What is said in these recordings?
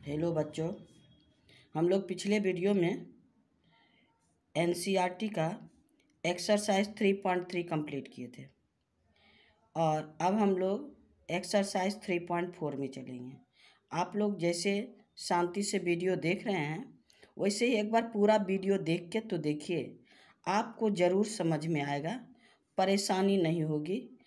Hello बच्चों, हम लोग पिछले वीडियो में एनसीईआरटी का एक्सरसाइज 3.3 कंप्लीट किए थे और अब हम लोग एक्सरसाइज 3.4 में चलेंगे। आप लोग जैसे शांति से वीडियो देख रहे हैं वैसे ही एक बार पूरा वीडियो देख के तो देखिए, आपको ज़रूर समझ में आएगा, परेशानी नहीं होगी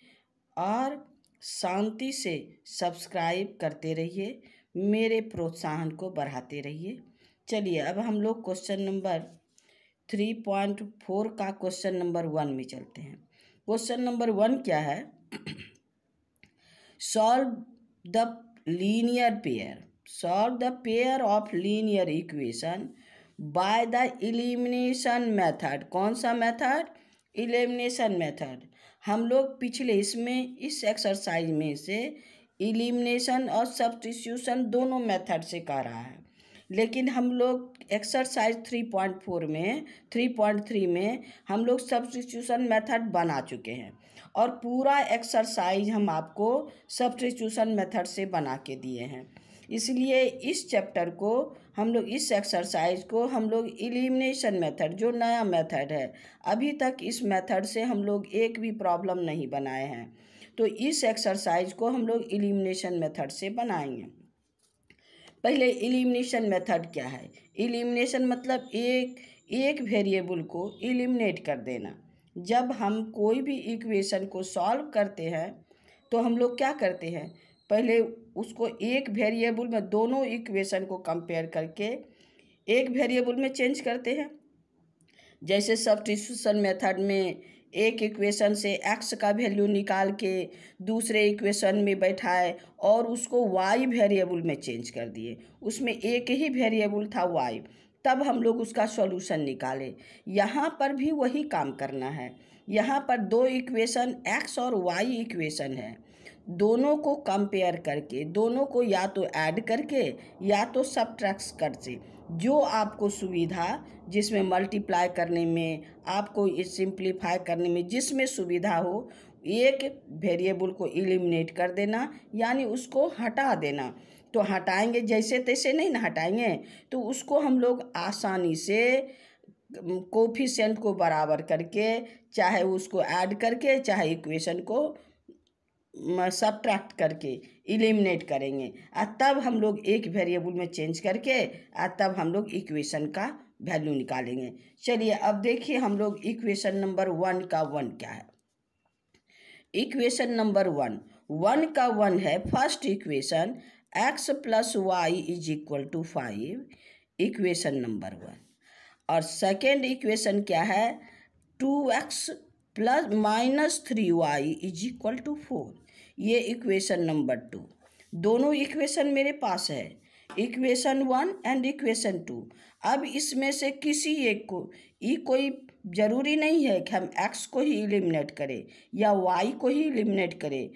और शांति से सब्सक्राइब करते रहिए, मेरे प्रोत्साहन को बढ़ाते रहिए। चलिए अब हम लोग क्वेश्चन नंबर 3.4 का क्वेश्चन नंबर 1 में चलते हैं। क्वेश्चन नंबर 1 क्या है? Solve the pair of linear equation by the elimination method. कौन सा मेथड? Elimination method. हम लोग पिछले इस एक्सरसाइज में से एलिमिनेशन और सब्स्टिट्यूशन दोनों मेथड से कर रहा है, लेकिन हम लोग एक्सरसाइज 3.3 में हम लोग सब्स्टिट्यूशन मेथड बना चुके हैं और पूरा एक्सरसाइज हम आपको सब्स्टिट्यूशन मेथड से बना के दिए हैं। इसलिए इस चैप्टर को हम लोग, इस एक्सरसाइज को हम लोग एलिमिनेशन मेथड, जो नया मेथड है, अभी तक इस मेथड से हम लोग एक भी प्रॉब्लम नहीं बनाए हैं, तो इस एक्सरसाइज को हम लोग एलिमिनेशन मेथड से बनाएंगे। पहले एलिमिनेशन मेथड क्या है? एलिमिनेशन मतलब एक वेरिएबल को एलिमिनेट कर देना। जब हम कोई भी इक्वेशन को सॉल्व करते हैं तो हम लोग क्या करते हैं, पहले उसको एक वेरिएबल में दोनों इक्वेशन को कंपेयर करके एक वेरिएबल में चेंज करते हैं। जैसे सब्स्टिट्यूशन मेथड में एक इक्वेशन से x का वैल्यू निकाल के दूसरे इक्वेशन में बैठाए और उसको y वेरिएबल में चेंज कर दिए। उसमें एक ही वेरिएबल था y, तब हम लोग उसका सॉल्यूशन निकाले। यहाँ पर भी वही काम करना है। यहाँ पर दो इक्वेशन x और y इक्वेशन है, दोनों को कंपेयर करके, दोनों को या तो ऐड करके या तो सब्ट्रैक्ट करके, जो आपको सुविधा, जिसमें मल्टीप्लाई करने में, आपको सिंप्लीफाई करने में जिसमें सुविधा हो, एक वेरिएबल को एलिमिनेट कर देना, यानी उसको हटा देना। तो हटाएंगे जैसे तैसे नहीं ना हटाएंगे, तो उसको हम लोग आसानी से कोफिशिएंट को बराबर करके, चाहे उसको ऐड करके चाहे इक्वेशन को सब्ट्रैक्ट करके एलिमिनेट करेंगे और तब हम लोग एक वेरिएबल में चेंज करके और तब हम लोग इक्वेशन का वैल्यू निकालेंगे। चलिए अब देखिए हम लोग इक्वेशन नंबर 1 का 1 क्या है। इक्वेशन नंबर 1 का 1 है, first equation x + y = 5, equation number 1। और सेकेंड इक्वेशन क्या है? 2x + -3y = 4, ये इक्वेशन नंबर 2। दोनों इक्वेशन मेरे पास है, इक्वेशन 1 एंड इक्वेशन 2। अब इसमें से किसी एक को, कोई ज़रूरी नहीं है कि हम x को ही एलिमिनेट करें या y को ही एलिमिनेट करें,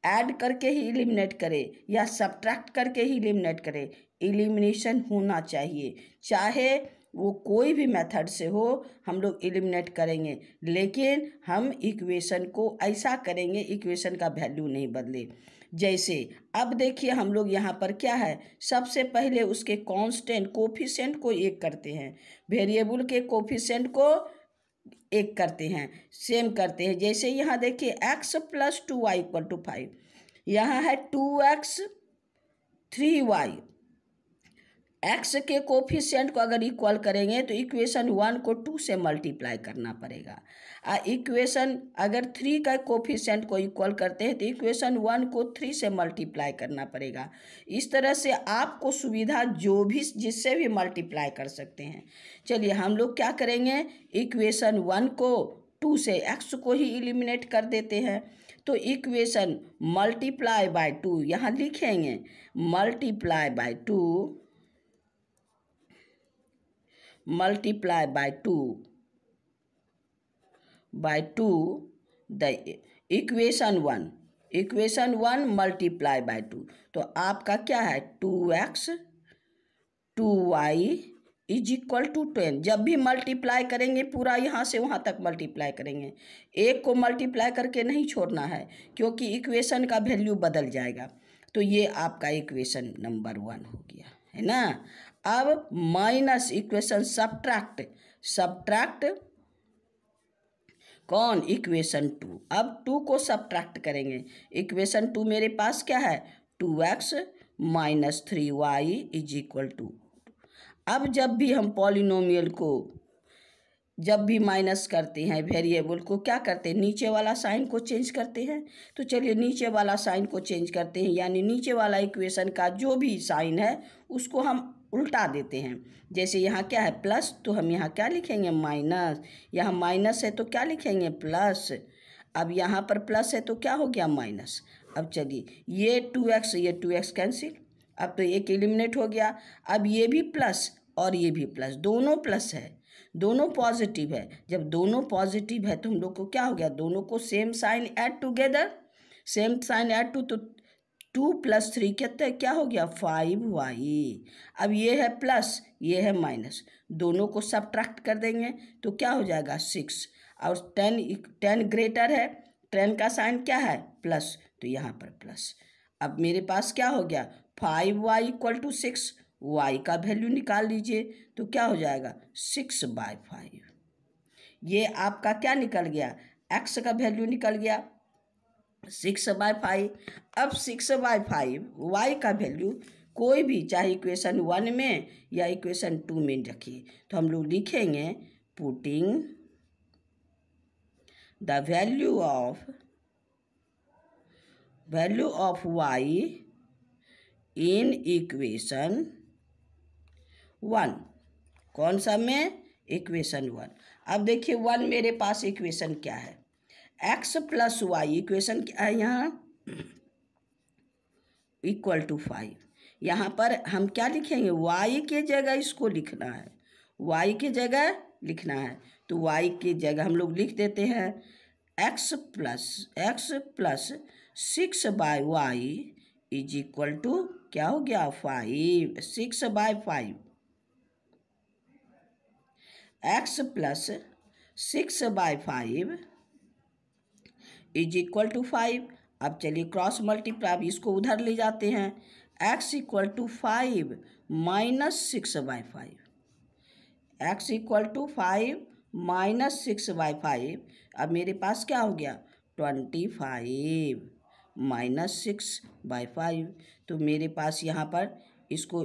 ऐड करके ही एलिमिनेट करें या सब्ट्रैक्ट करके ही एलिमिनेट करें। एलिमिनेशन होना चाहिए, चाहे वो कोई भी मेथड से हो, हम लोग एलिमिनेट करेंगे, लेकिन हम इक्वेशन को ऐसा करेंगे इक्वेशन का वैल्यू नहीं बदले। जैसे अब देखिए हम लोग यहाँ पर क्या है, सबसे पहले उसके कांस्टेंट कोफिशिएंट को 1 करते हैं, वेरिएबल के कोफिशिएंट को 1 करते हैं, सेम करते हैं। जैसे यहाँ देखिए x + 2y = 5, यहाँ है 2x 3y। x के कोफिशिएंट को अगर इक्वल करेंगे तो इक्वेशन 1 को 2 से मल्टीप्लाई करना पड़ेगा, और इक्वेशन अगर 3 का कोफिशिएंट को इक्वल करते हैं तो इक्वेशन 1 को 3 से मल्टीप्लाई करना पड़ेगा। इस तरह से आपको सुविधा जो भी, जिससे भी मल्टीप्लाई कर सकते हैं। चलिए हम लोग क्या करेंगे, इक्वेशन 1 को 2 से x को ही एलिमिनेट कर देते हैं, तो इक्वेशन मल्टीप्लाई बाय 2 यहाँ लिखेंगे, multiply by 2 the equation 1 multiply by 2, तो आपका क्या है 2x 2y = 10। जब भी मल्टीप्लाई करेंगे पूरा यहाँ से वहाँ तक मल्टीप्लाई करेंगे, एक को मल्टीप्लाई करके नहीं छोड़ना है, क्योंकि इक्वेशन का वैल्यू बदल जाएगा। तो ये आपका इक्वेशन नंबर 1 हो गया। है ना। अब माइनस इक्वेशन सब्ट्रैक्ट कौन, इक्वेशन 2। अब 2 को सब्ट्रैक्ट करेंगे। इक्वेशन 2 मेरे पास क्या है, 2x minus 3y is equal to. अब जब भी हम पॉलिनोमियल को जब भी माइनस करते हैं, वेरिएबल को क्या करते हैं, नीचे वाला साइन को चेंज करते हैं। तो चलिए नीचे वाला साइन को चेंज करते हैं, यानी नीचे वाला इक्वेशन का जो भी साइन है उसको हम उल्टा देते हैं। जैसे यहाँ क्या है प्लस, तो हम यहाँ क्या लिखेंगे माइनस। यहाँ माइनस है तो क्या लिखेंगे प्लस। अब यहाँ पर प्लस है तो क्या हो गया माइनस। अब चलिए ये 2x कैंसिल, अब तो एक एलिमिनेट हो गया। अब ये भी प्लस और ये भी प्लस, दोनों प्लस है, दोनों पॉजिटिव है। जब दोनों पॉजिटिव है तो हम लोग को क्या हो गया, दोनों को same sign add together, same sign add to, तो 2 + 3 कितना क्या हो गया 5y। अब ये है प्लस ये है माइनस, दोनों को सब्ट्रैक्ट कर देंगे तो क्या हो जाएगा 6। और 10 ग्रेटर है, 10 का साइन क्या है प्लस, तो यहाँ पर प्लस। अब मेरे पास क्या हो गया 5y = 6, y का वैल्यू निकाल लीजिए तो क्या हो जाएगा 6/5। ये आपका क्या निकल गया, x का वैल्यू निकल गया 6/5। अब 6/5 y का वैल्यू कोई भी, चाहे इक्वेशन 1 में या इक्वेशन 2 में रखिए, तो हम लोग लिखेंगे putting the value of y in equation 1। कौन सा में, इक्वेशन 1। अब देखिए 1 मेरे पास इक्वेशन क्या है, x + y, इक्वेशन क्या है यहाँ = 5। यहाँ पर हम क्या लिखेंगे, y के जगह इसको लिखना है, y के जगह लिखना है। तो y की जगह हम लोग लिख देते हैं x + 6/y is equal to क्या हो गया 5, 6/5। x + 6/5 is equal to 5। अब चलिए क्रॉस मल्टीप्लाई, अब इसको उधर ले जाते हैं, x = 5 - 6/5, x = 5 - 6/5। अब मेरे पास क्या हो गया 25 - 6/5। तो मेरे पास यहाँ पर इसको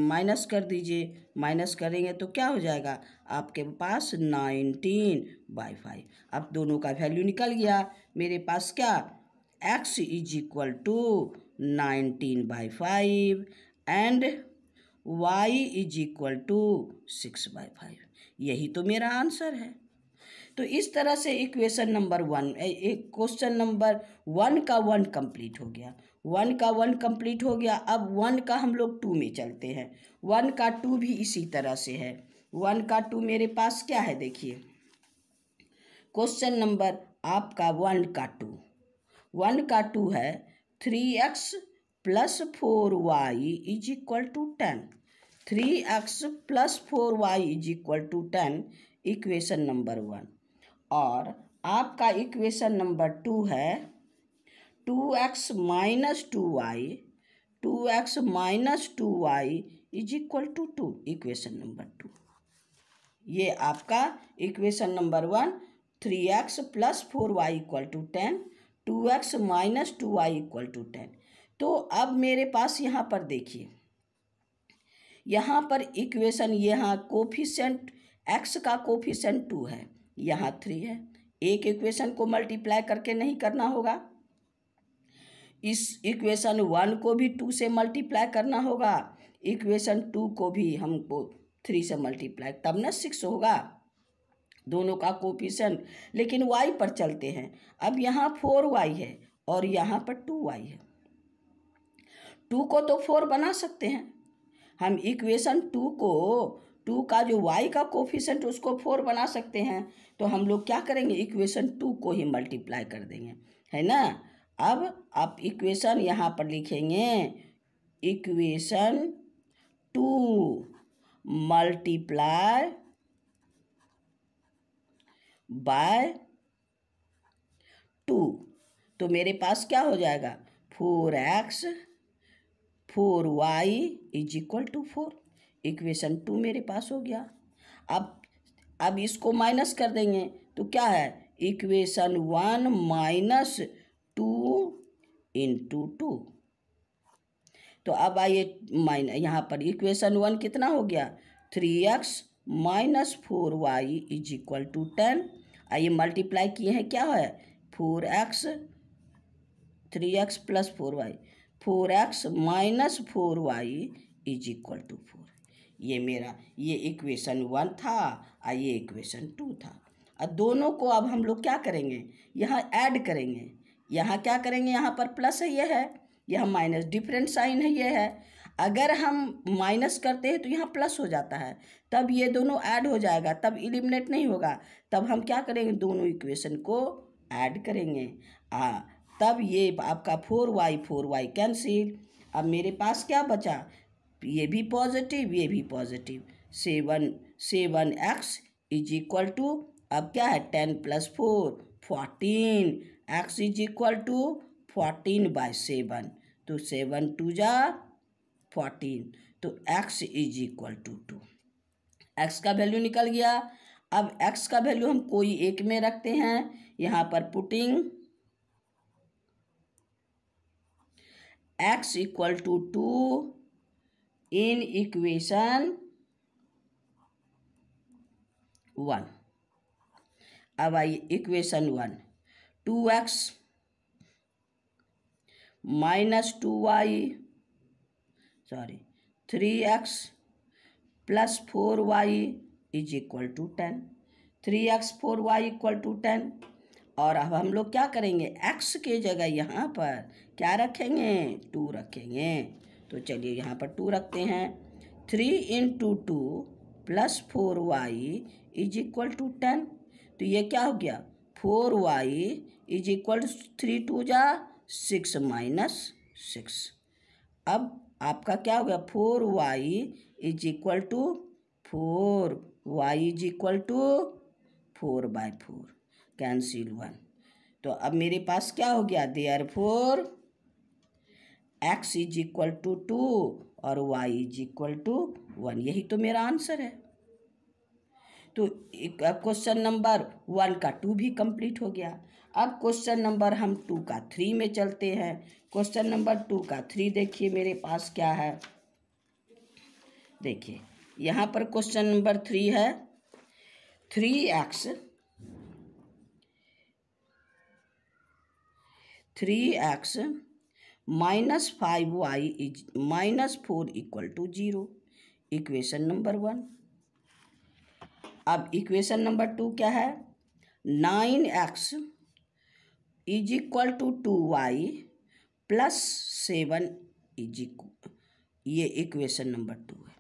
माइनस कर दीजिए, माइनस करेंगे तो क्या हो जाएगा आपके पास 19/5। अब दोनों का वैल्यू निकल गया मेरे पास क्या, x = 19/5 एंड y = 6/5। यही तो मेरा आंसर है। तो इस तरह से इक्वेशन नंबर 1, एक क्वेश्चन नंबर 1 का 1 कंप्लीट हो गया, 1 का 1 कंप्लीट हो गया। अब 1 का हम लोग 2 में चलते हैं। 1 का 2 भी इसी तरह से है। 1 का 2 मेरे पास क्या है, देखिए क्वेश्चन नंबर आपका 1 का 2, 1 का 2 है 3x + 4y is equal to 10, 3x + 4y is equal to 10 equation number 1। और आपका इक्वेशन नंबर 2 है 2x - 2y, 2x - 2y is equal to 2 equation number 2। ये आपका equation number 1, 3x + 4y = 10, 2x - 2y = 10। तो अब मेरे पास यहाँ पर देखिए, यहाँ पर इक्वेशन, यहाँ कोफिशिएंट x का कोफिशिएंट 2 है, यहाँ 3 है। एक इक्वेशन को मल्टीप्लाई करके नहीं करना होगा, इस इक्वेशन 1 को भी 2 से मल्टीप्लाई करना होगा, इक्वेशन 2 को भी हमको 3 से मल्टीप्लाई, तब ना 6 होगा दोनों का कोफिशिएंट। लेकिन y पर चलते हैं। अब यहाँ 4y है और यहाँ पर 2y है, 2 को तो 4 बना सकते हैं हम, इक्वेशन 2 को, 2 का जो y का कोफिशिएंट उसको 4 बना सकते हैं। तो हम लोग क्या करेंगे, इक्वेशन 2 को ही मल्टीप्लाई कर देंगे, है ना। अब आप इक्वेशन यहाँ पर लिखेंगे इक्वेशन 2 मल्टीप्लाई बाय 2, तो मेरे पास क्या हो जाएगा 4x 4y is equal to 4। Equation 2 मेरे पास हो गया। अब इसको माइनस कर देंगे तो क्या है, इक्वेशन 1 माइनस 2 इंटू 2। तो अब आइए यहाँ पर इक्वेशन 1 कितना हो गया, 3x minus 4y is equal to 10। आइए मल्टीप्लाई किए हैं, क्या है 4x 3x plus 4y, 4x minus 4y is equal to 4। ये मेरा इक्वेशन 1 था और ये इक्वेशन 2 था। और दोनों को अब हम लोग क्या करेंगे, यहाँ ऐड करेंगे। यहाँ क्या करेंगे, यहाँ पर प्लस है, ये है, यहाँ माइनस, डिफरेंट साइन है, ये है। अगर हम माइनस करते हैं तो यहाँ प्लस हो जाता है, तब ये दोनों ऐड हो जाएगा, तब एलिमिनेट नहीं होगा। तब हम क्या करेंगे, दोनों इक्वेशन को ऐड करेंगे। तब ये आपका 4y कैंसिल। अब मेरे पास क्या बचा, ये भी पॉजिटिव, ये भी positive. 7x is equal to, अब क्या है 10 plus 4 14, x is equal to 14/7, तो 7 2 जा 14, तो x is equal to 2। x का वैल्यू निकल गया। अब x का वैल्यू हम कोई एक में रखते हैं, यहाँ पर putting x equal to 2 in equation 1। अब आइए equation 1, 2x minus 3x plus 4y is equal to 10। 3x 4y equal to 10। और अब हम लोग क्या करेंगे, x के जगह यहाँ पर क्या रखेंगे, 2 रखेंगे। तो चलिए यहाँ पर 2 रखते हैं। 3 into 2 plus 4y is equal to 10। तो ये क्या हो गया, 4y इज इक्वल टू 3 2 जा 6 माइनस 6। अब आपका क्या हो गया, 4y is equal to 4y is equal to 4/4, cancel 1। तो अब मेरे पास क्या हो गया, therefore x is equal to 2 और y इज इक्वल टू 1। यही तो मेरा आंसर है। तो क्वेश्चन नंबर 1 का 2 भी कंप्लीट हो गया। अब क्वेश्चन नंबर हम 2 का 3 में चलते हैं। क्वेश्चन नंबर 2 का 3 देखिए मेरे पास क्या है, देखिए यहाँ पर क्वेश्चन नंबर 3 है, 3x minus 5y is minus 4 equal to 0। Equation number 1। अब इक्वेशन नंबर 2 क्या है, 9x is equal to 2y plus 7 is equal, ये इक्वेशन नंबर 2 है।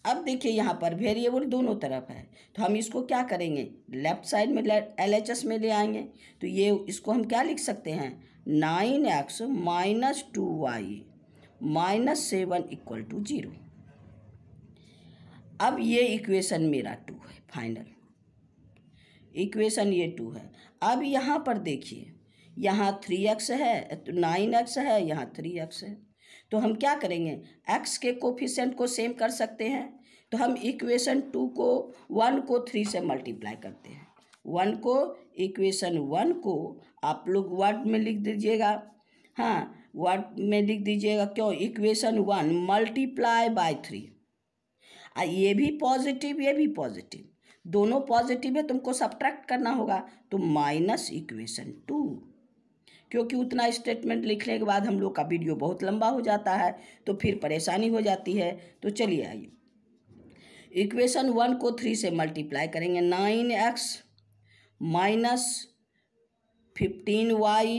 अब देखिए यहाँ पर वेरिएबल दोनों तरफ है, तो हम इसको क्या करेंगे, लेफ्ट साइड में LHS में ले आएंगे। तो ये इसको हम क्या लिख सकते हैं, 9x minus 2y minus 7 equal to 0। अब ये इक्वेशन मेरा 2 है, फाइनल इक्वेशन ये 2 है। अब यहाँ पर देखिए, यहाँ 3x है तो 9x है, यहाँ 3x है। तो हम क्या करेंगे, x के कोफिशिएंट को सेम कर सकते हैं। तो हम इक्वेशन 2 को 1 को 3 से मल्टीप्लाई करते हैं। 1 को इक्वेशन 1 को आप लोग वर्ड में लिख दीजिएगा, हाँ वर्ड में लिख दीजिएगा। क्यों, इक्वेशन 1 मल्टीप्लाई बाय 3। ये भी पॉजिटिव, ये भी पॉजिटिव, दोनों पॉजिटिव है, तुमको सब्ट्रैक्ट करना होगा। तो माइनस इक्वेशन 2, क्योंकि उतना स्टेटमेंट लिखने के बाद हम लोग का वीडियो बहुत लंबा हो जाता है, तो फिर परेशानी हो जाती है। तो चलिए आइए इक्वेशन 1 को 3 से मल्टीप्लाई करेंगे। 9x minus 15y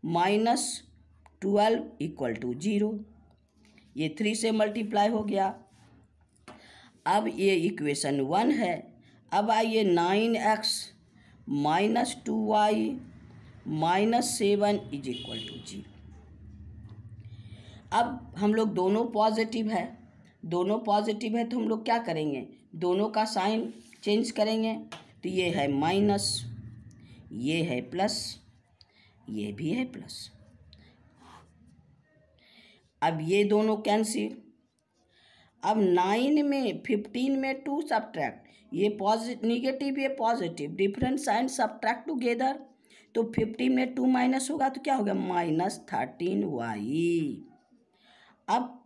minus 12 equal to 0। ये 3 से मल्टीप्लाई हो गया। अब ये इक्वेशन 1 है। अब आइए 9x minus 2y minus 7 is equal to 0। अब हम लोग दोनों पॉजिटिव है, दोनों पॉजिटिव है, तो हम लोग क्या करेंगे, दोनों का साइन चेंज करेंगे। तो ये है माइनस, ये है प्लस, ये भी है प्लस। अब ये दोनों कैंसिल। अब 9 में 15 में 2 सब्ट्रैक्ट, ये पॉजिटिव निगेटिव ये positive, different sign subtract together, तो 15 में 2 माइनस होगा तो क्या होगा -13y। अब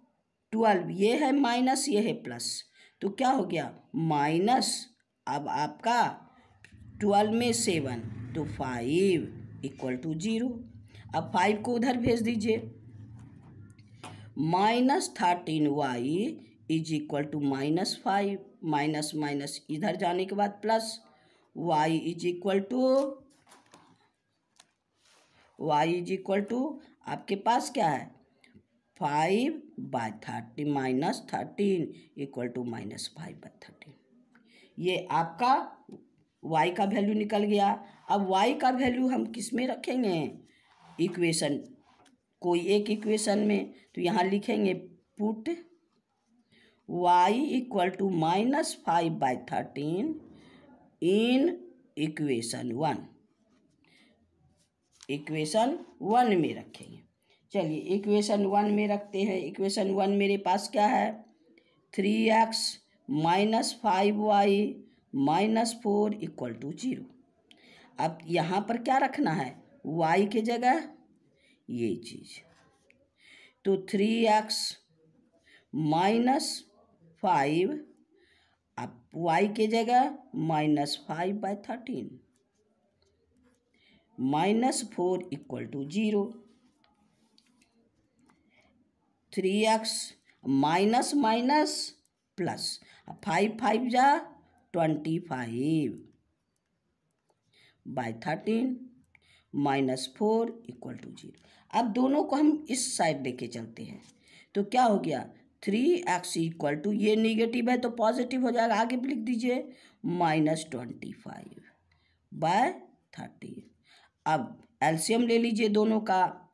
12 ये है माइनस ये है प्लस, तो क्या हो गया माइनस, अब आपका 12 में 7 तो 5 = 0। अब 5 को उधर भेज दीजिए, -13y = -5, माइनस माइनस इधर जाने के बाद प्लस, y = आपके पास क्या है 5/13 -13 = -5/13। ये आपका y का वैल्यू निकल गया। अब y का वैल्यू हम किस में रखेंगे, इक्वेशन, कोई एक इक्वेशन में, तो यहाँ लिखेंगे पुट y = -5/13 इन इक्वेशन 1 में रखेंगे। चलिए इक्वेशन 1 में रखते हैं। इक्वेशन 1 मेरे पास क्या है 3x - 5y - 4 = 0। अब यहाँ पर क्या रखना है y के जगह ये चीज़, तो 3x - 5, अब y के जगह -5/13 -4 = 0। 3x माइनस माइनस प्लस, 5 5 जा 25/13 -4 = 0। अब दोनों को हम इस साइड लेके चलते हैं, तो क्या हो गया 3x = ये निगेटिव है तो पॉजिटिव हो जाएगा, आगे लिख दीजिए -25/13। अब एलसीएम ले लीजिए दोनों का,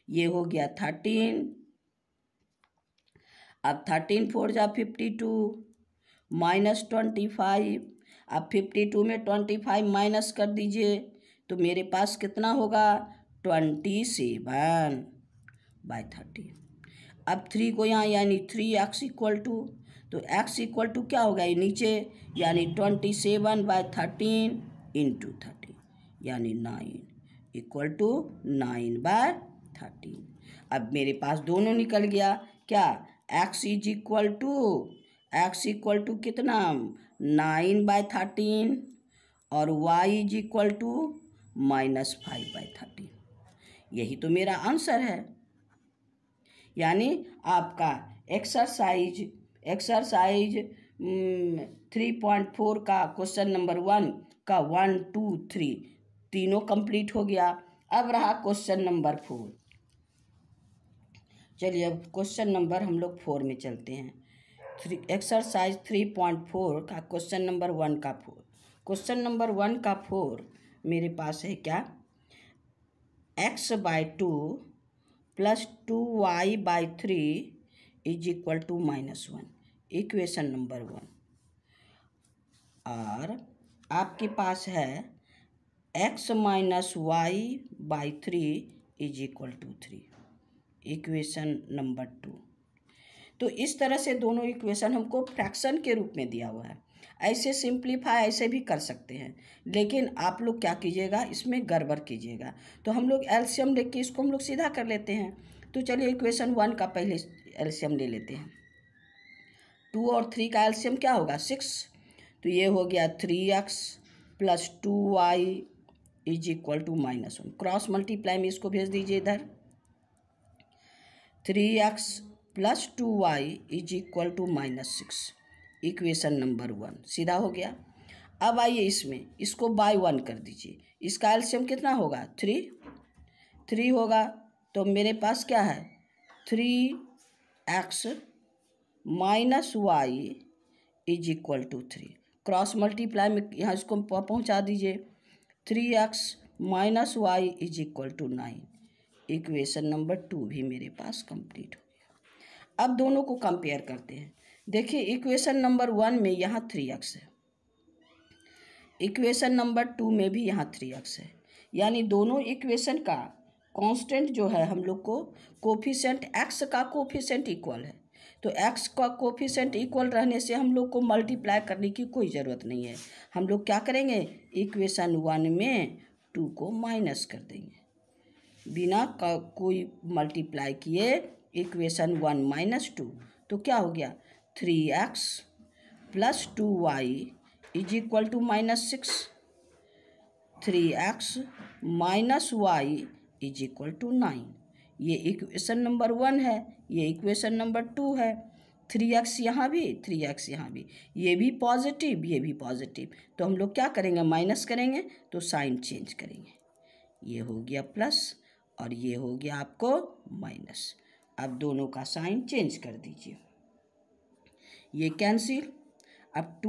ये हो गया 13, अब 13 4 जा 52 -25, अब 52 में 25 माइनस कर दीजिए तो मेरे पास कितना होगा 27/13। अब 3 को यहाँ यानी 3x = तो x = क्या होगा ये नीचे, यानी 27/13 × 30 यानी 9 = 9/13। अब मेरे पास दोनों निकल गया, क्या x = कितना 9/13 और y = -5/13। यही तो मेरा आंसर है। यानी आपका एक्सरसाइज 3.4 का क्वेश्चन नंबर 1 का 1 2 3 तीनों कंप्लीट हो गया। अब रहा क्वेश्चन नंबर 4। चलिए अब क्वेश्चन नंबर हम लोग 4 में चलते हैं। एक्सरसाइज 3.4 का क्वेश्चन नंबर 1 का 4। क्वेश्चन नंबर 1 का 4 मेरे पास है क्या x/2 + 2y/3 = -1, इक्वेशन नंबर 1। और आपके पास है x - y/3 = 3, इक्वेशन नंबर 2। तो इस तरह से दोनों इक्वेशन हमको फ्रैक्शन के रूप में दिया हुआ है। ऐसे सिंप्लीफाई ऐसे भी कर सकते हैं, लेकिन आप लोग क्या कीजिएगा इसमें गड़बड़ कीजिएगा। तो हम लोग एलसीएम लेके इसको हम लोग सीधा कर लेते हैं। तो चलिए इक्वेशन 1 का पहले एलसीएम ले लेते हैं। 2 और 3 का एलसीएम क्या होगा 6, तो ये हो गया 3x + 2y = -1। क्रॉस मल्टीप्लाई में इसको भेज दीजिए इधर, 3x + 2y = -6, इक्वेशन नंबर 1 सीधा हो गया। अब आइए इसमें इसको बाय 1 कर दीजिए, इसका एलसीएम कितना होगा 3 होगा, तो मेरे पास क्या है 3x - y = 3। क्रॉस मल्टीप्लाई में यहाँ इसको पहुँचा दीजिए, 3x - y = 9, इक्वेशन नंबर 2 भी मेरे पास कंप्लीट हो गया। अब दोनों को कंपेयर करते हैं। देखिए इक्वेशन नंबर 1 में यहाँ 3x है, इक्वेशन नंबर 2 में भी यहाँ 3x है, यानी दोनों इक्वेशन का कांस्टेंट जो है हम लोग को कोफिशिएंट एक्स का कोफिशिएंट इक्वल है, तो एक्स का कोफिशिएंट इक्वल रहने से हम लोग को मल्टीप्लाई करने की कोई ज़रूरत नहीं है। हम लोग क्या करेंगे, इक्वेशन 1 में 2 को माइनस कर देंगे बिना कोई मल्टीप्लाई किए। इक्वेशन 1 माइनस 2 तो क्या हो गया, 3x plus 2y is equal to -6। 3x minus Y is equal to 9। ये इक्वेशन नंबर 1 है, ये इक्वेशन नंबर 2 है। 3x यहाँ भी, 3x यहाँ भी, ये भी पॉजिटिव, ये भी पॉजिटिव, तो हम लोग क्या करेंगे, माइनस करेंगे तो साइन चेंज करेंगे। ये हो गया प्लस और ये हो गया आपको माइनस। अब दोनों का साइन चेंज कर दीजिए, ये कैंसिल। अब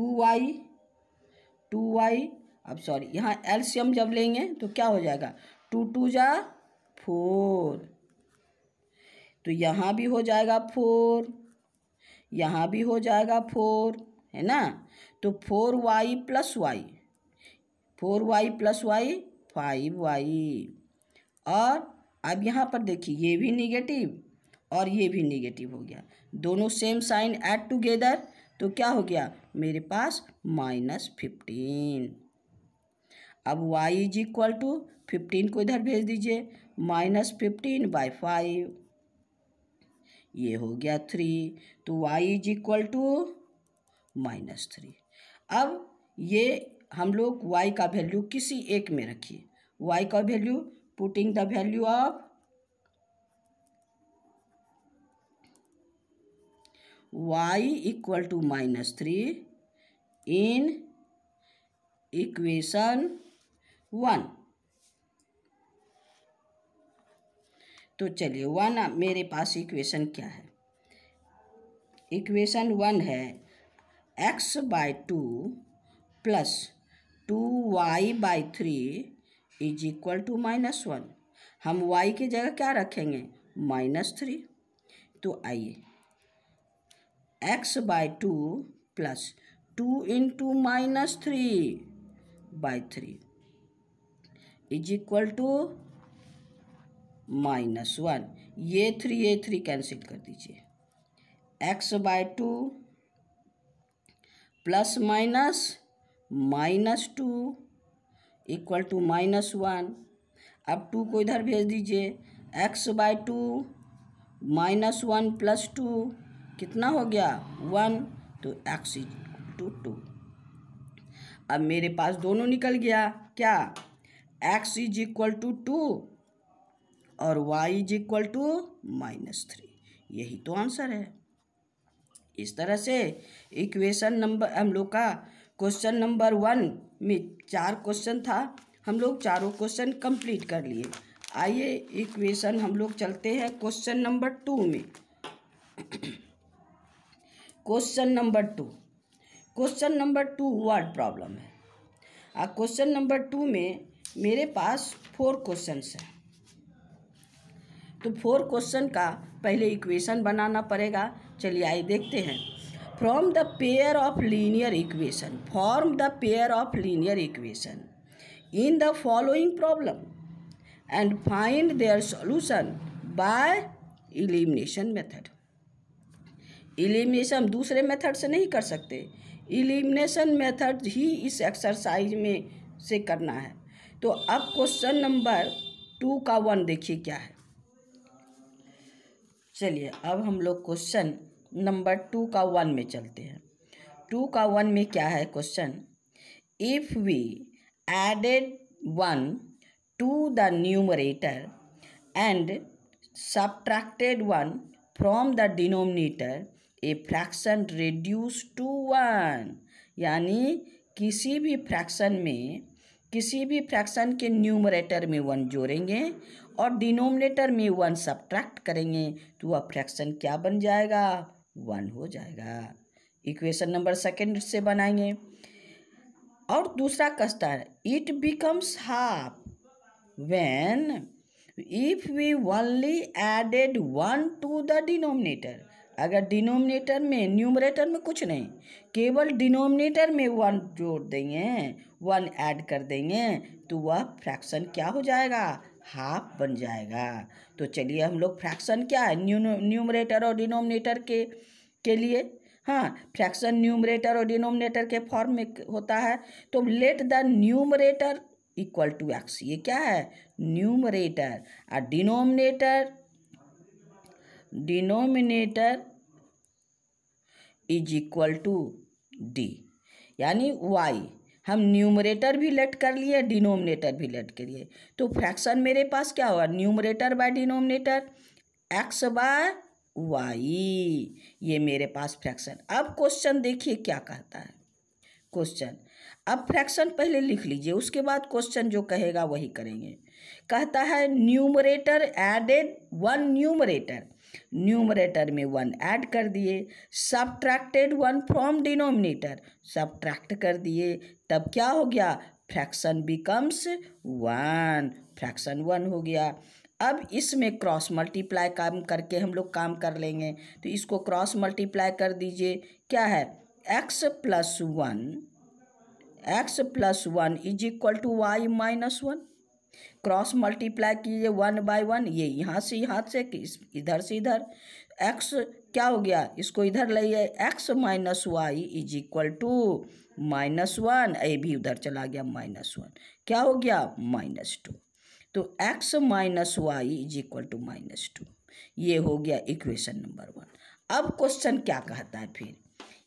2y अब सॉरी यहाँ एलसीएम जब लेंगे तो क्या हो जाएगा, 2 2 जा 4, तो यहाँ भी हो जाएगा 4, यहाँ भी हो जाएगा 4, है ना। तो 4y plus Y, 4y plus Y 5y। और अब यहाँ पर देखिए ये भी निगेटिव और ये भी निगेटिव हो गया, दोनों सेम साइन ऐड टुगेदर, तो क्या हो गया मेरे पास -15। अब y इज इक्वल टू 15 को इधर भेज दीजिए, -15/5, ये हो गया 3, तो y इज इक्वल टू -3। अब ये हम लोग y का वैल्यू किसी एक में रखिए, y का value putting the value of y equal to -3 in equation 1। तो चलिए 1 मेरे पास इक्वेशन क्या है, इक्वेशन 1 है x/2 plus 2y/3 is equal to -1। हम y की जगह क्या रखेंगे, -3, तो आइए x/2 plus 2 into -3/3 is equal to -1। ये 3 कैंसिल कर दीजिए, x/2 प्लस -2 इक्वल टू -1। अब 2 को इधर भेज दीजिए, x/2 -1 प्लस 2 कितना हो गया 1, तो x इज इक्वल टू 2। अब मेरे पास दोनों निकल गया, क्या x इज इक्वल टू 2 और y इज इक्वल टू -3, यही तो आंसर है। इस तरह से इक्वेशन नंबर हम लोग का क्वेश्चन नंबर 1 में 4 क्वेश्चन था, हम लोग चारों क्वेश्चन कंप्लीट कर लिए। आइए इक्वेशन हम लोग चलते हैं क्वेश्चन नंबर 2 में। क्वेश्चन नंबर 2 वर्ड प्रॉब्लम है। क्वेश्चन नंबर 2 में मेरे पास 4 क्वेश्चंस हैं, तो 4 क्वेश्चन का पहले इक्वेशन बनाना पड़ेगा। चलिए आइए देखते हैं। Form the pair of linear equation in the following problem and find their solution by elimination method. Elimination दूसरे मेथड से नहीं कर सकते, एलिमिनेशन मेथड ही इस एक्सरसाइज में से करना है। तो अब क्वेश्चन नंबर 2 का 1 देखिए क्या है। चलिए अब हम लोग क्वेश्चन नंबर 2 का 1 में चलते हैं। 2 का 1 में क्या है question, if we added 1 to the numerator and subtracted 1 from the denominator a fraction reduce to 1। यानी किसी भी फ्रैक्शन के न्यूमरेटर में 1 जोड़ेंगे और डिनोमिनेटर में 1 सब्ट्रैक्ट करेंगे तो वह फ्रैक्शन क्या बन जाएगा, 1 हो जाएगा। इक्वेशन नंबर 2 से बनाएंगे। और दूसरा क्वेश्चन है, it becomes half when if we only added 1 to the denominator. अगर डिनोमिनेटर में, न्यूमरेटर में कुछ नहीं, केवल डिनोमिनेटर में 1 जोड़ देंगे, 1 ऐड कर देंगे तो वह फ्रैक्शन क्या हो जाएगा, हाफ बन जाएगा। तो चलिए हम लोग फ्रैक्शन क्या है न्यूमरेटर और डिनोमिनेटर के लिए, हाँ फ्रैक्शन न्यूमरेटर और डिनोमिनेटर के फॉर्म में होता है। तो let the numerator equal to x, ये क्या है न्यूमरेटर, और denominator is equal to d, यानी वाई। हम न्यूमरेटर भी लेट कर लिए, डिनोमिनेटर भी लेट करिए, तो फ्रैक्शन मेरे पास क्या होगा numerator by denominator x by y, ये मेरे पास फ्रैक्शन। अब क्वेश्चन देखिए क्या कहता है क्वेश्चन। अब फ्रैक्शन पहले लिख लीजिए, उसके बाद क्वेश्चन जो कहेगा वही करेंगे। कहता है न्यूमरेटर एडेड वन, न्यूमरेटर में 1 ऐड कर दिए, सबट्रैक्टेड 1 फ्रॉम डिनोमिनेटर, सबट्रैक्ट कर दिए, तब क्या हो गया फ्रैक्शन बिकम्स 1, फ्रैक्शन 1 हो गया। अब इसमें क्रॉस मल्टीप्लाई काम करके हम लोग काम कर लेंगे, तो इसको क्रॉस मल्टीप्लाई कर दीजिए, क्या है x plus one is equal to y minus 1, cross multiply कीजिए 1 बाय 1, ये यहाँ से इधर से इधर, x क्या हो गया इसको इधर लाइए, x minus Y is equal to -1, ये भी उधर चला गया -1, क्या हो गया -2, तो x minus Y is equal to -2, ये हो गया इक्वेशन नंबर 1। अब क्वेश्चन क्या कहता है फिर,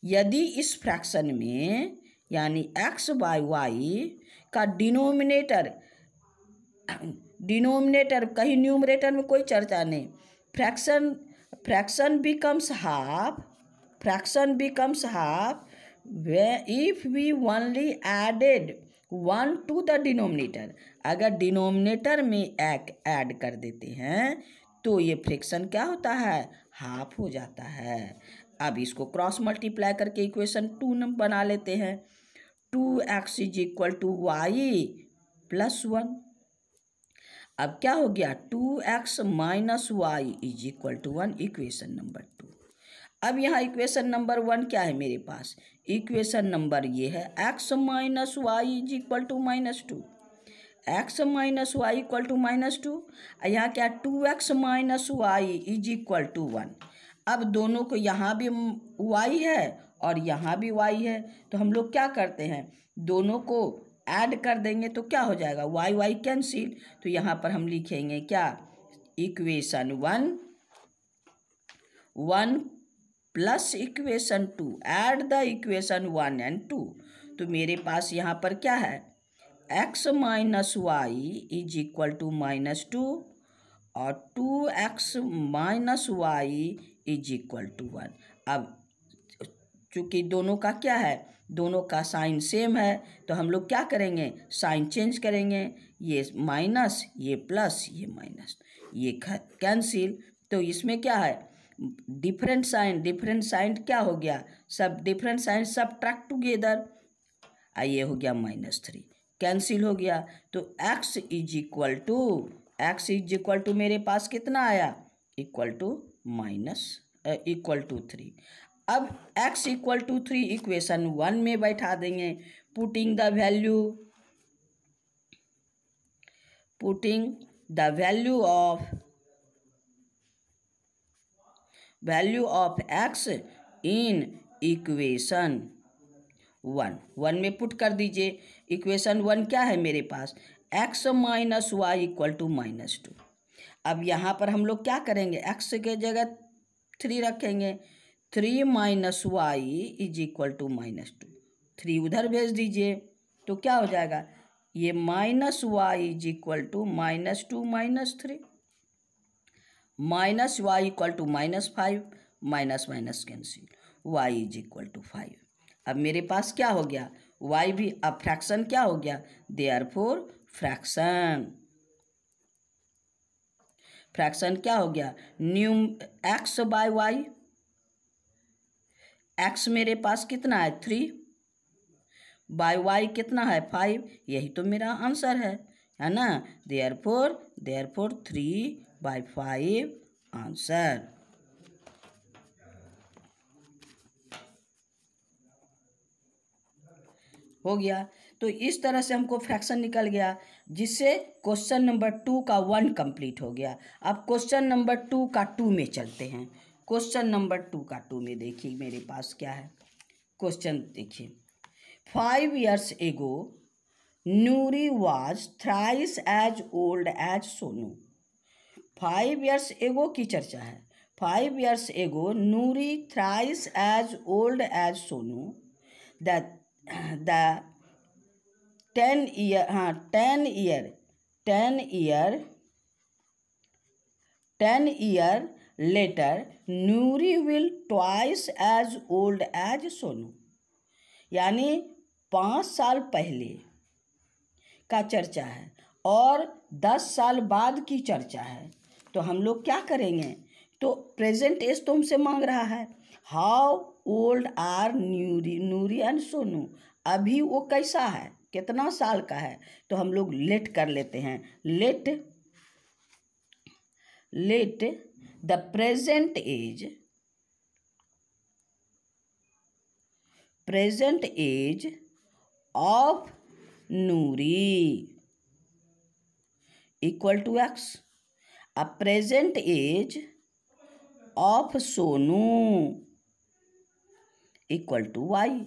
यदि इस फ्रैक्शन में यानी x बाय वाई का डिनोमिनेटर कहीं न्यूमरेटर में कोई चर्चा नहीं, fraction becomes half if we only added 1 to the denominator, अगर डिनोमिनेटर में एक ऐड कर देते हैं तो ये फ्रैक्शन क्या होता है हाफ हो जाता है। अब इसको क्रॉस मल्टीप्लाई करके इक्वेशन 2 बना लेते हैं, 2x is equal to y plus 1, अब क्या हो गया 2x minus Y is equal to 1, equation number 2। अब यहाँ इक्वेशन नंबर 1 क्या है मेरे पास, इक्वेशन नंबर ये है x minus Y is equal to -2, x minus y equal to -2, यहाँ क्या 2x minus Y is equal to 1। अब दोनों को यहाँ भी y है और यहाँ भी y है, तो हम लोग क्या करते हैं दोनों को ऐड कर देंगे तो क्या हो जाएगा y कैंसिल, तो यहाँ पर हम लिखेंगे क्या equation 1 plus equation 2, add the equation 1 and 2, तो मेरे पास यहाँ पर क्या है x minus Y is equal to -2 और 2x minus Y is equal to 1। अब चूँकि दोनों का क्या है दोनों का साइन सेम है, तो हम लोग क्या करेंगे साइन चेंज करेंगे, ये माइनस ये प्लस ये माइनस, ये कैंसिल, तो इसमें क्या है डिफरेंट साइन क्या हो गया सब डिफरेंट साइन सब्ट्रैक्ट टुगेदर, ये हो गया -3 कैंसिल हो गया, तो x इज इक्वल टू मेरे पास कितना आया इक्वल टू 3। अब x इक्वल टू 3 इक्वेशन 1 में बैठा देंगे, putting the value of x in equation 1 में पुट कर दीजिए। इक्वेशन 1 क्या है मेरे पास x minus y equal to -2। अब यहाँ पर हम लोग क्या करेंगे x के जगह 3 रखेंगे, 3 minus Y is equal to -2, 3 उधर भेज दीजिए तो क्या हो जाएगा ये minus Y is equal to -2 -3, minus y equal to -5, minus cancel, y is equal to 5। अब मेरे पास क्या हो गया y भी, अब फ्रैक्शन क्या हो गया देयरफॉर फ्रैक्शन क्या हो गया x बाय वाई, x मेरे पास कितना है 3 बाय वाई कितना है 5, यही तो मेरा आंसर है ना, देयरफॉर 3/5 आंसर हो गया। तो इस तरह से हमको फ्रैक्शन निकल गया, जिससे क्वेश्चन नंबर 2 का 1 कंप्लीट हो गया। अब क्वेश्चन नंबर 2 का 2 में चलते हैं। क्वेश्चन नंबर 2 का 2 में देखिए मेरे पास क्या है। क्वेश्चन देखिए, 5 years ago Nuri was thrice as old as Sonu। 5 years ago की चर्चा है। 5 years ago Nuri thrice as old as Sonu। The 10 year later Nuri will twice as old as Sonu। यानी 5 साल पहले का चर्चा है और 10 साल बाद की चर्चा है। तो हम लोग क्या करेंगे, तो प्रेजेंट एज तो हमसे मांग रहा है। How old are Noori and Sonu, अभी वो कैसा है, कितना साल का है। तो हम लोग लेट कर लेते हैं। Let the present age of Noori equal to x. अब present age of Sonu equal to y.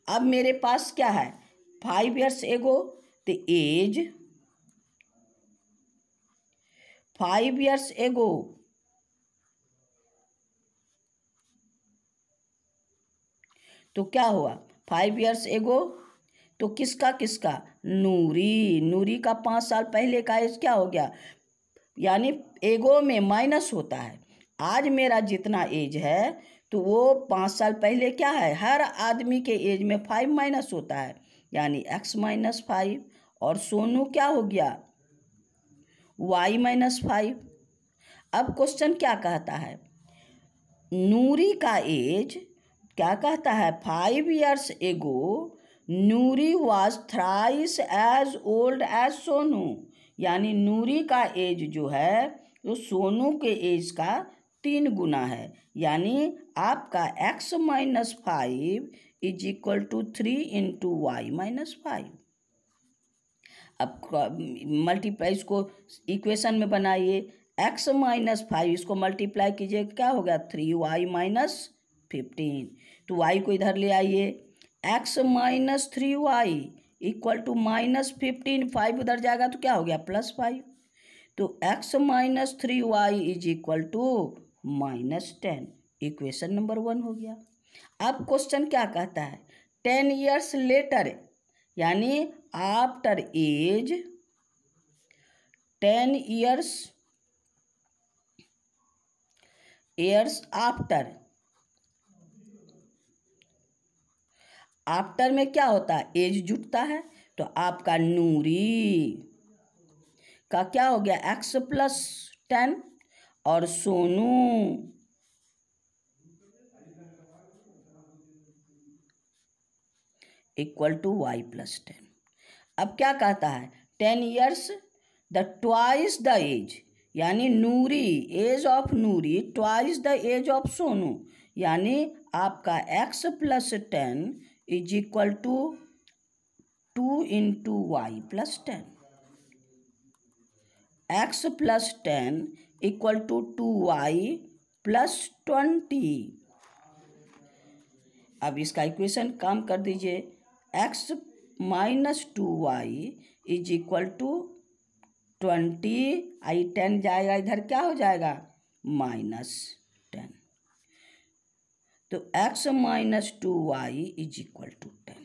अब मेरे पास क्या है, 5 years एगो, तो एज 5 years एगो तो क्या हुआ, 5 years एगो तो किसका नूरी का 5 साल पहले का एज क्या हो गया, यानी एगो में माइनस होता है। आज मेरा जितना एज है तो वो 5 साल पहले क्या है, हर आदमी के एज में 5 माइनस होता है, यानी x माइनस 5। और सोनू क्या हो गया, y माइनस 5। अब क्वेश्चन क्या कहता है, नूरी का एज क्या कहता है, 5 years ago Noori was thrice as old as Sonu. यानी नूरी का एज जो है वो सोनू के एज का 3 गुना है। यानी आपका x minus 5 is equal to 3 into y minus 5। अब मल्टीप्लाई इसको इक्वेशन में बनाइए, x माइनस 5 इसको मल्टीप्लाई कीजिए, क्या हो गया 3y माइनस 15। तो y को इधर ले आइए, x minus 3y equal to minus 15, 5 उधर जाएगा तो क्या हो गया प्लस 5। तो x minus 3y is equal to minus 10। Equation number 1 हो गया। अब क्वेश्चन क्या कहता है, 10 years लेटर, यानी आफ्टर एज 10 years आफ्टर में क्या होता है, एज जुटता है। तो आपका नूरी का क्या हो गया x प्लस 10 और Sonu equal to y plus 10। अब क्या कहता है, 10 years the twice the age, यानी Noori age of Noori twice the age of Sonu. यानी आपका x plus 10 is equal to 2 into y plus 10। x plus 10 equal to 2y plus 20। अब इसका इक्वेशन काम कर दीजिए, x minus 2y is equal to 20, आई 10 जाएगा इधर, क्या हो जाएगा माइनस 10। तो x minus 2y is equal to 10।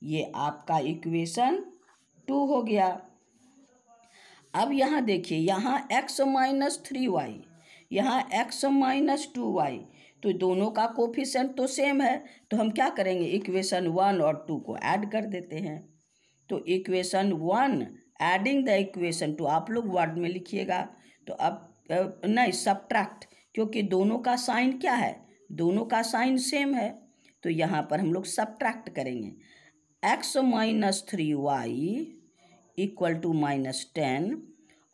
ये आपका इक्वेशन 2 हो गया। अब यहाँ देखिए, यहाँ x माइनस 3y, यहाँ x माइनस 2y, तो दोनों का कोफिशिएंट तो सेम है। तो हम क्या करेंगे, इक्वेशन 1 और 2 को ऐड कर देते हैं। तो इक्वेशन 1 एडिंग द इक्वेशन 2, आप लोग वर्ड में लिखिएगा। तो अब नहीं सब्ट्रैक्ट, क्योंकि दोनों का साइन क्या है, दोनों का साइन सेम है। तो यहाँ पर हम लोग सब्ट्रैक्ट करेंगे, x minus 3y equal to minus 10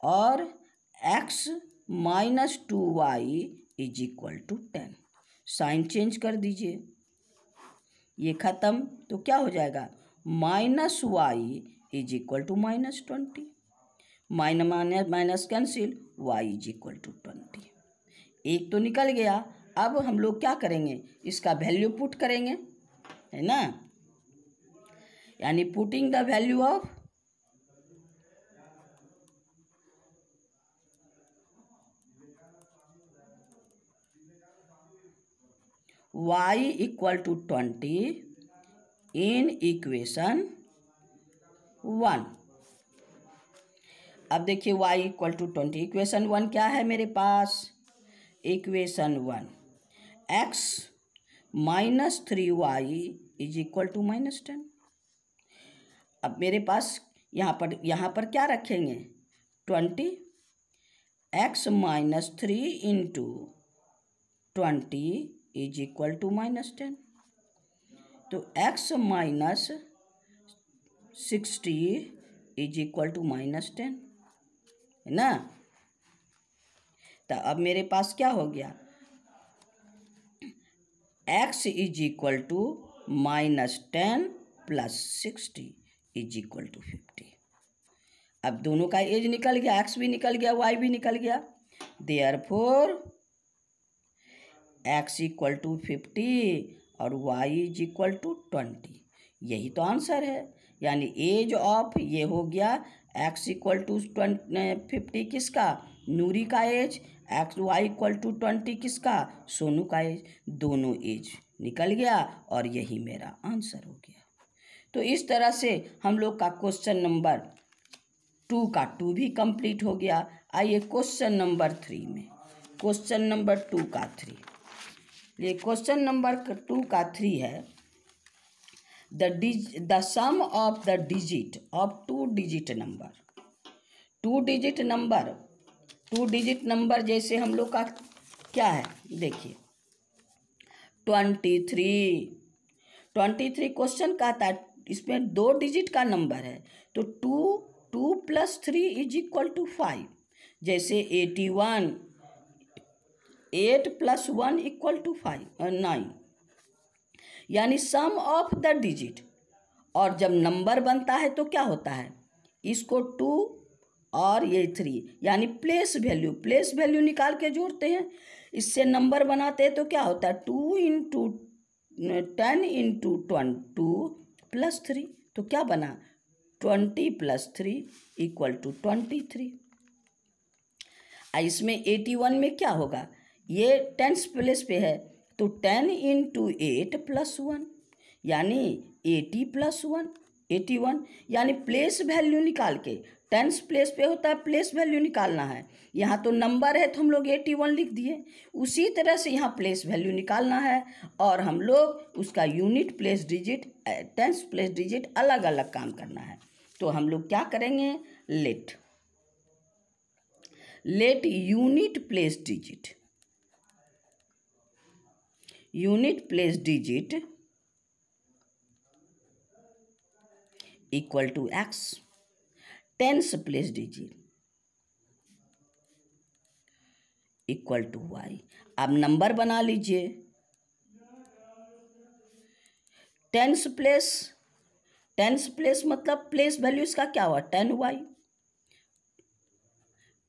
और x minus 2y is equal to 10। Sign change कर दीजिए, ये खत्म। तो क्या हो जाएगा minus Y is equal to -20। Minus minus cancel, y is equal to 20। एक तो निकल गया। अब हम लोग क्या करेंगे, इसका वैल्यू पुट करेंगे, है ना, यानी putting the value of y equal to 20 in equation 1। अब देखिए y इक्वल टू 20, इक्वेशन 1 क्या है मेरे पास, equation 1 x -3y is equal to -10। अब मेरे पास यहाँ पर क्या रखेंगे, 20, x -3 into 20 is equal to -10। तो x -60 इज इक्वल टू -10, है ना। तो अब मेरे पास क्या हो गया, x is equal to -10 plus 60 is equal to 50। अब दोनों का एज निकल गया, x भी निकल गया, y भी निकल गया। देयरफॉर x इक्वल टू 50 और y इज इक्वल टू 20। यही तो आंसर है। यानी एज ऑफ ये हो गया x इक्वल टू 50 किसका, नूरी का एज, y इक्वल टू 20 किसका, सोनू का एज। दोनों एज निकल गया और यही मेरा आंसर हो गया। तो इस तरह से हम लोग का क्वेश्चन नंबर 2 का 2 भी कंप्लीट हो गया। आइए क्वेश्चन नंबर 3 में, क्वेश्चन नंबर 2 का 3। ये क्वेश्चन नंबर 2 का 3 है, the sum of the digit of 2 digit number. 2 digit number जैसे हम लोग का क्या है, देखिए 23 क्वेश्चन कहता है, इसमें 2 डिजिट का नंबर है, तो 2 + 3 इज इक्वल टू 5। जैसे 81, 8 + 1 इक्वल टू 9, यानी सम ऑफ द डिजिट। और जब नंबर बनता है तो क्या होता है, इसको 2 और ये 3, यानी प्लेस वैल्यू निकाल के जोड़ते हैं, इससे नंबर बनाते हैं। तो क्या होता है, 2 × 10 × 2 + 3, तो क्या बना, 20 + 3 इक्वल टू 23। इसमें 81 में क्या होगा, ये 10th प्लेस पे है, तो 10 × 8 + 1, यानी 80 + 1 81, यानी प्लेस वैल्यू निकाल के 10th प्लेस पे होता है, प्लेस वैल्यू निकालना है। यहाँ तो नंबर है तो हम लोग 81 लिख दिए। उसी तरह से यहाँ प्लेस वैल्यू निकालना है और हम लोग उसका unit place digit 10th place digit अलग अलग काम करना है। तो हम लोग क्या करेंगे, let unit place digit equal to x, 10th place digit equal to y। अब नंबर बना लीजिए, 10th प्लेस मतलब प्लेस वैल्यू इसका क्या हुआ, 10y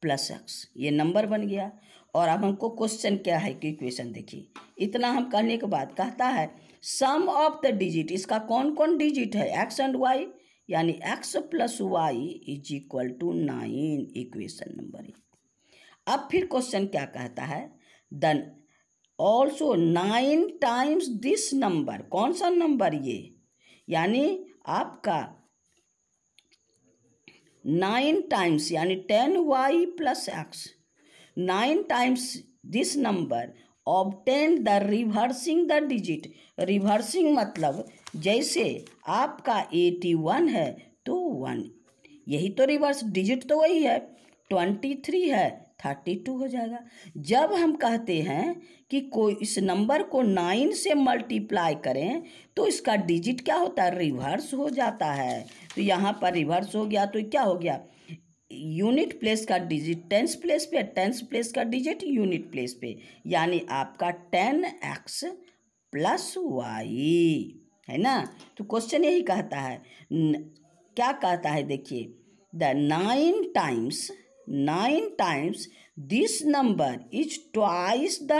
+ x, ये नंबर बन गया। और अब हमको क्वेश्चन क्या है कि इक्वेशन देखिए, इतना हम करने के बाद कहता है सम ऑफ द डिजिट, इसका कौन कौन डिजिट है, x एंड y, यानी x + y is equal to 9, equation number 1। अब फिर क्वेश्चन क्या कहता है, then also 9 times this number, कौन सा नंबर ये, यानी आपका 9 टाइम्स, यानी 10y + x, 9 times this number obtain the reversing the digit. Reversing मतलब जैसे आपका 81 है तो 1, यही तो रिवर्स डिजिट तो वही है, 23 है 32 हो जाएगा। जब हम कहते हैं कि कोई इस नंबर को 9 से मल्टीप्लाई करें तो इसका डिजिट क्या होता है, रिवर्स हो जाता है। तो यहाँ पर रिवर्स हो गया तो क्या हो गया, यूनिट प्लेस का डिजिट 10th प्लेस पे, 10th प्लेस का डिजिट यूनिट प्लेस पे, यानी आपका 10x + y, है ना। तो क्वेश्चन यही कहता है, क्या कहता है देखिए, the 9 times this number is twice the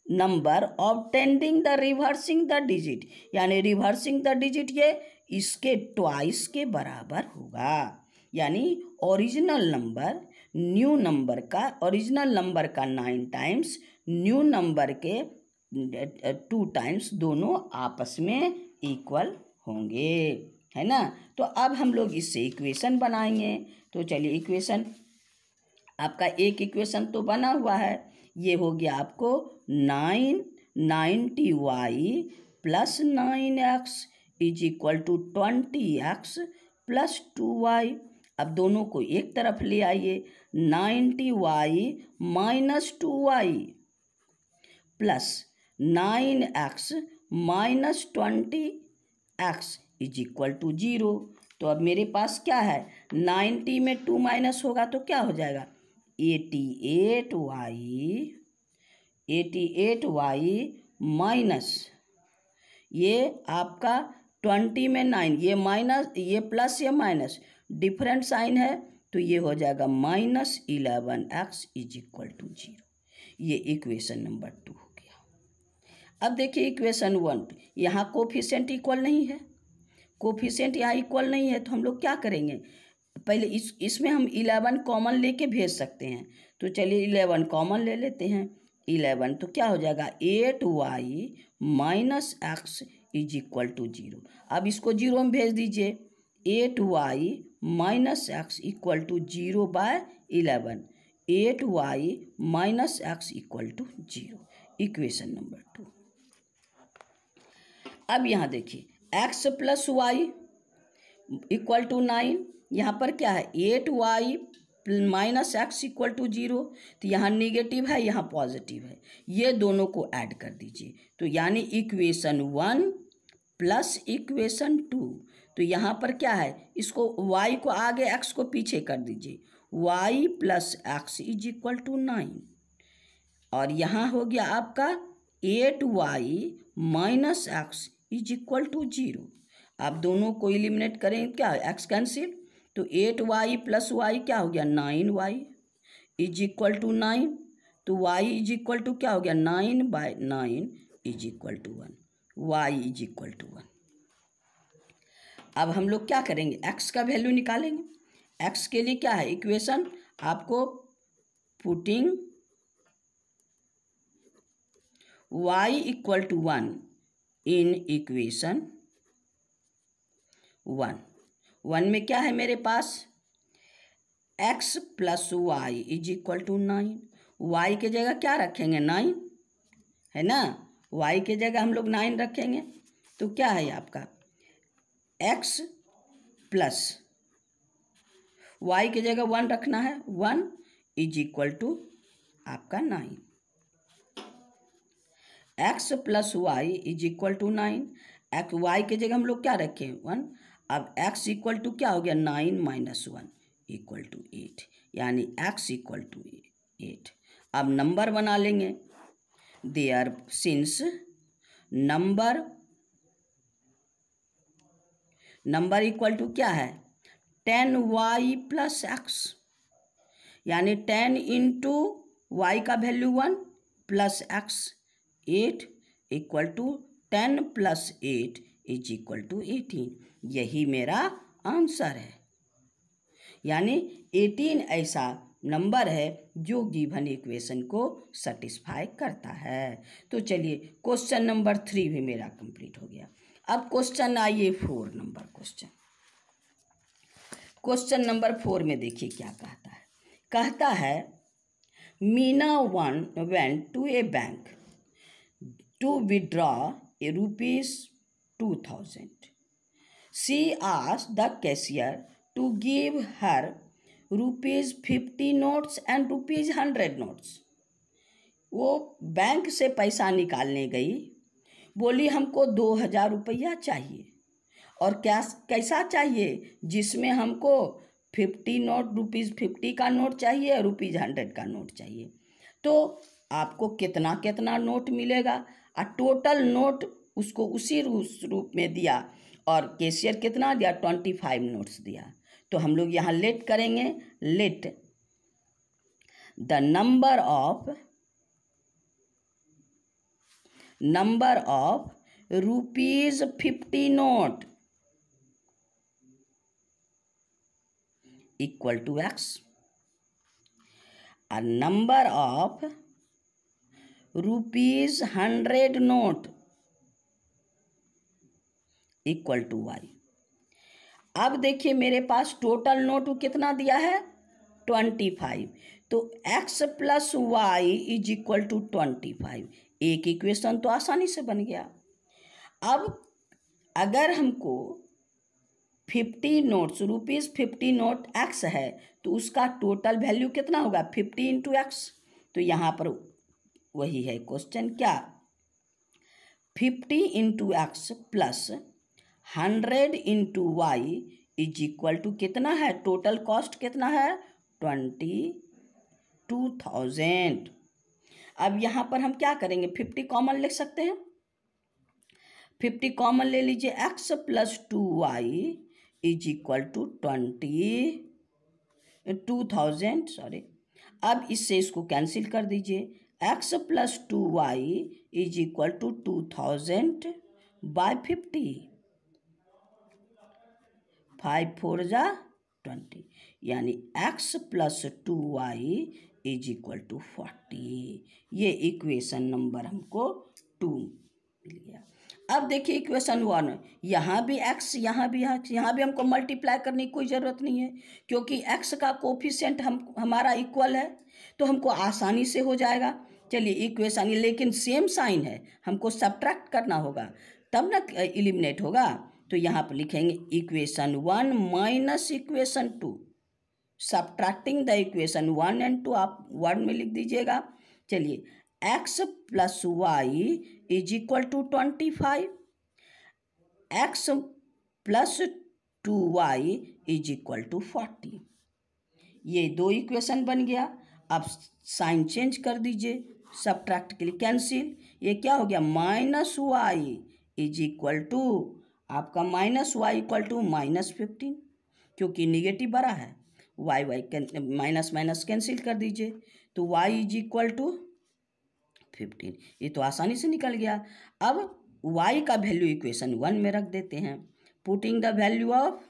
number obtaining the reversing the digit, यानी रिवर्सिंग द डिजिट ये इसके ट्वाइस के बराबर होगा। यानी ओरिजिनल नंबर न्यू नंबर का, ओरिजिनल नंबर का 9 टाइम्स, न्यू नंबर के 2 टाइम्स, दोनों आपस में इक्वल होंगे, है ना। तो अब हम लोग इससे इक्वेशन बनाएंगे। तो चलिए इक्वेशन, आपका एक इक्वेशन तो बना हुआ है, ये हो गया आपको 90y plus 9x is equal to 20x plus 2y। अब दोनों को एक तरफ ले आइए, 90y minus 2y plus 9x minus 20x is equal to 0। तो अब मेरे पास क्या है, 90 में 2 माइनस होगा तो क्या हो जाएगा, 88y माइनस ये आपका 20 में 9, ये माइनस, ये प्लस, ये माइनस, डिफरेंट साइन है, तो ये हो जाएगा minus 11x is equal to 0। ये इक्वेशन नंबर 2 हो गया। अब देखिए इक्वेशन 1, यहाँ कोफिशिएंट इक्वल नहीं है, कोफिशिएंट यहाँ इक्वल नहीं है, तो हम लोग क्या करेंगे, पहले इसमें हम 11 कॉमन लेके भेज सकते हैं। तो चलिए 11 कॉमन ले लेते हैं, 11 तो क्या हो जाएगा, 8y minus x is equal to 0। अब इसको 0 में भेज दीजिए, 8y minus x equal to 0 by 11, 8y minus x equal to 0, equation number 2। अब यहाँ देखिए x plus y equal to 9, यहाँ पर क्या है 8y minus x equal to 0, तो यहाँ निगेटिव है, यहाँ पॉजिटिव है, ये दोनों को ऐड कर दीजिए। तो यानी इक्वेशन 1 प्लस इक्वेशन 2, तो यहाँ पर क्या है, इसको y को आगे x को पीछे कर दीजिए, y plus x is equal to 9, और यहाँ हो गया आपका 8y minus x is equal to 0। आप दोनों को एलिमिनेट करें, क्या x कैंसिल, तो 8y प्लस वाई क्या हो गया 9y इज इक्वल टू 9, तो y इज इक्वल टू क्या हो गया 9 by 9 is equal to 1, y is equal to 1। अब हम लोग क्या करेंगे, x का वैल्यू निकालेंगे। x के लिए क्या है इक्वेशन, आपको putting y equal to 1 in equation 1 में क्या है मेरे पास, x plus y is equal to 9, y के जगह क्या रखेंगे 9, है ना, y के जगह हम लोग 9 रखेंगे, तो क्या है आपका x प्लस y के जगह 1 रखना है, 1 इज इक्वल टू आपका 9, x plus y is equal to 9, y के जगह हम लोग क्या रखें 1, अब x इक्वल टू क्या हो गया 9 माइनस 1 इक्वल टू 8, यानी x इक्वल टू 8। अब नंबर बना लेंगे, there since number equal to क्या है 10y प्लस एक्स, यानी 10 इंटू वाई का value 1 plus x 8 equal to 10 plus 8 is equal to 18, यही मेरा आंसर है। यानी 18 ऐसा नंबर है जो गिवन इक्वेशन को सेटिस्फाई करता है। तो चलिए क्वेश्चन नंबर 3 भी मेरा कंप्लीट हो गया। अब क्वेश्चन आइए 4 नंबर क्वेश्चन नंबर 4 में देखिए क्या कहता है Meena went to a bank to withdraw a ₹2000. She asked the cashier to give her ₹50 notes and ₹100 notes. वो बैंक से पैसा निकालने गई, बोली हमको 2000 रुपया चाहिए, और कैसा चाहिए, जिसमें हमको 50 नोट, ₹50 का नोट चाहिए और ₹100 का नोट चाहिए। तो आपको कितना कितना नोट मिलेगा, और टोटल नोट उसको उसी रूप में दिया और कैशियर कितना दिया 25 नोट्स दिया। तो हम लोग यहाँ लेट करेंगे, let the number of ₹50 note equal to X, a number of ₹100 note equal to Y। अब देखिए मेरे पास टोटल नोट कितना दिया है 25, तो X plus Y is equal to 25। एक इक्वेशन तो आसानी से बन गया। अब अगर हमको 50 नोट्स ₹50 नोट X है तो उसका टोटल वैल्यू कितना होगा 50 इंटू X। तो यहाँ पर वही है क्वेश्चन, क्या 50 into X plus 100 into Y is equal to कितना है, टोटल कॉस्ट कितना है 22,000। अब यहाँ पर हम क्या करेंगे 50 कॉमन लिख सकते हैं, 50 कॉमन ले लीजिए, X plus 2Y is equal to 22,000 sorry. अब इससे इसको कैंसिल कर दीजिए, X plus 2Y is equal to 2000 by 50, 5 4 जा 20, यानी X plus 2Y is equal to 40। ये इक्वेशन नंबर हमको 2 मिल गया। अब देखिए इक्वेशन 1, यहाँ भी X यहाँ भी X, यहाँ भी हमको मल्टीप्लाई करने की कोई ज़रूरत नहीं है क्योंकि X का कोफिशिएंट हमारा इक्वल है, तो हमको आसानी से हो जाएगा। चलिए इक्वेशन, लेकिन सेम साइन है, हमको सब्ट्रैक्ट करना होगा तब ना एलिमिनेट होगा। तो यहाँ पर लिखेंगे equation 1 minus equation 2, subtracting the equation 1 and 2 आप वर्ड में लिख दीजिएगा। चलिए X plus Y is equal to 25, X plus 2Y is equal to 40। ये दो इक्वेशन बन गया। अब साइन चेंज कर दीजिए, सब्ट्रैक्ट के लिए कैंसिल, ये क्या हो गया minus Y is equal to आपका -y इक्वल टू -15, क्योंकि निगेटिव बड़ा है, y माइनस माइनस कैंसिल कर दीजिए, तो y इज इक्वल टू 15। ये तो आसानी से निकल गया। अब y का वैल्यू इक्वेशन 1 में रख देते हैं, putting the value of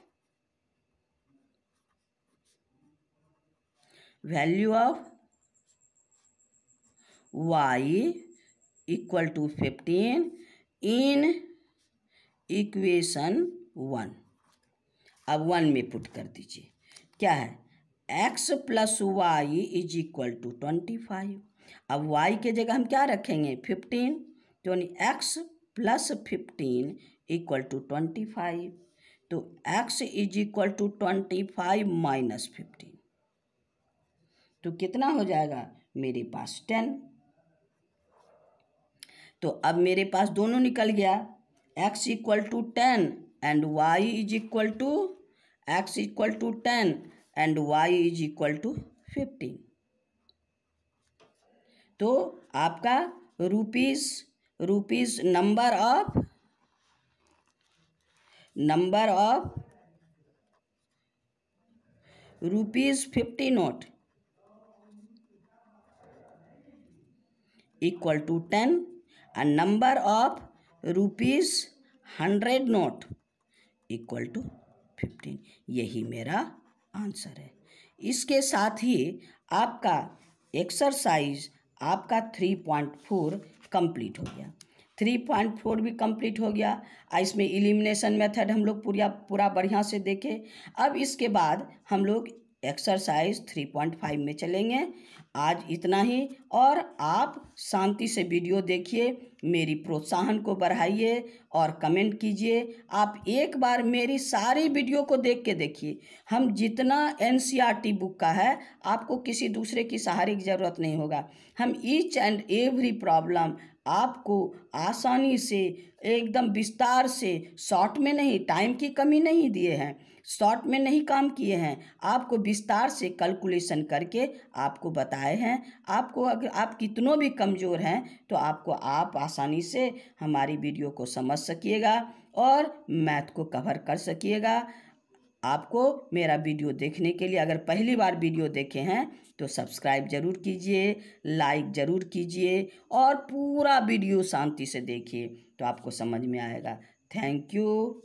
y equal to 15 in equation 1। अब 1 में पुट कर दीजिए, क्या है x plus y is equal to 25। अब y के जगह हम क्या रखेंगे 15, तो x प्लस 15 इक्वल टू 25, तो x is equal to 25 minus 15, तो कितना हो जाएगा मेरे पास 10। तो अब मेरे पास दोनों निकल गया, x equal to 10 and y is equal to x equal to 10 and y is equal to 15। तो आपका rupees number of ₹50 note equal to 10 and number of ₹100 note equal to 15। यही मेरा आंसर है। इसके साथ ही आपका एक्सरसाइज आपका 3.4 कंप्लीट हो गया। 3.4 भी कंप्लीट हो गया। इसमें एलिमिनेशन मेथड हम लोग पूरा बढ़िया से देखें। अब इसके बाद हम लोग एक्सरसाइज 3.5 में चलेंगे। आज इतना ही, और आप शांति से वीडियो देखिए, मेरी प्रोत्साहन को बढ़ाइए और कमेंट कीजिए। आप एक बार मेरी सारी वीडियो को देख के देखिए। हम जितना NCERT बुक का है, आपको किसी दूसरे की सहारे की ज़रूरत नहीं होगा। हम ईच एंड एवरी प्रॉब्लम आपको आसानी से एकदम विस्तार से, शॉर्ट में नहीं, टाइम की कमी नहीं दिए हैं। शॉर्ट में नहीं काम किए हैं, आपको विस्तार से कैलकुलेशन करके आपको बताए हैं। आपको अगर आप कितनों भी कमज़ोर हैं तो आप आसानी से हमारी वीडियो को समझ सकिएगा और मैथ को कवर कर सकिएगा। आपको मेरा वीडियो देखने के लिए, अगर पहली बार वीडियो देखे हैं तो सब्सक्राइब ज़रूर कीजिए, लाइक ज़रूर कीजिए और पूरा वीडियो शांति से देखिए तो आपको समझ में आएगा। Thank you.